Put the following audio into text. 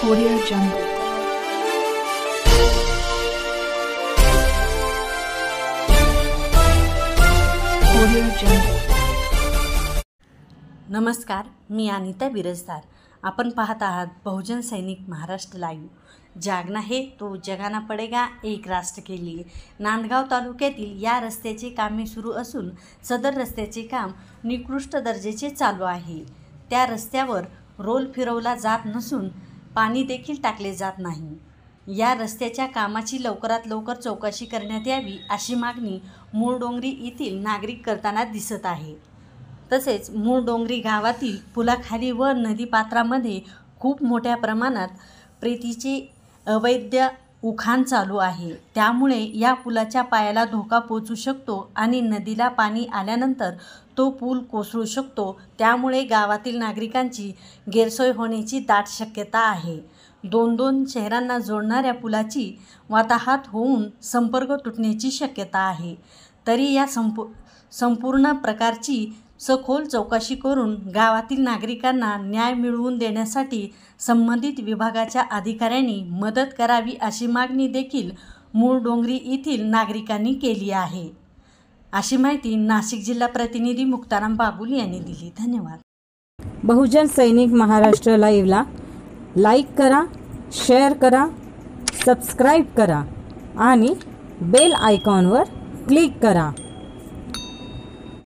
Audio Jungle. Audio Jungle. नमस्कार, मी अनिता बिरजदार. आपण पाहत आहात बहुजन सैनिक महाराष्ट्र लाईव्ह. जागना है तो जगाना पडेगा, एक राष्ट्र के लिए. नांदगाव तालुक्यातील या रस्त्याचे कामे सुरू असून सदर रस्त्याचे काम निकृष्ट दर्जाचे चालू आहे. त्या रस्त्यावर रोल फिरवला जात नसून पाणी देखील टाकले जात नाही. या रस्त्याच्या कामाची लवकरात लवकर चौकशी करण्यात यावी अशी मागणी मूळडोंगरी येथील नागरिक करताना दिसत आहे. तसेच मूळडोंगरी गावातील पुलाखाली व नदीपात्रामध्ये खूप मोठ्या प्रमाणात प्रेतीचे अवैध उखाण चालू आहे. त्यामुळे या पुलाच्या पायाला धोका पोहोचू शकतो आणि नदीला पाणी आल्यानंतर तो पूल कोसळू शकतो. त्यामुळे गावातील नागरिकांची गैरसोय होण्याची दाट शक्यता आहे. दोन शहरांना जोडणाऱ्या पुलाची वाताहत होऊन संपर्क तुटण्याची शक्यता आहे. तरी या संपूर्ण प्रकारची सखोल चौकशी करून गावातील नागरिकांना न्याय मिळवून देण्यासाठी संबंधित विभागाच्या अधिकाऱ्यांनी मदत करावी अशी मागणी देखील मूळडोंगरी येथील नागरिकांनी केली आहे. अशी माहिती नाशिक जिल्हा प्रतिनिधी मुक्ताराम बागुल यांनी दिली. धन्यवाद. बहुजन सैनिक महाराष्ट्र लाईव्हला लाईक करा, शेअर करा, सबस्क्राईब करा आणि बेल आयकॉनवर क्लिक करा.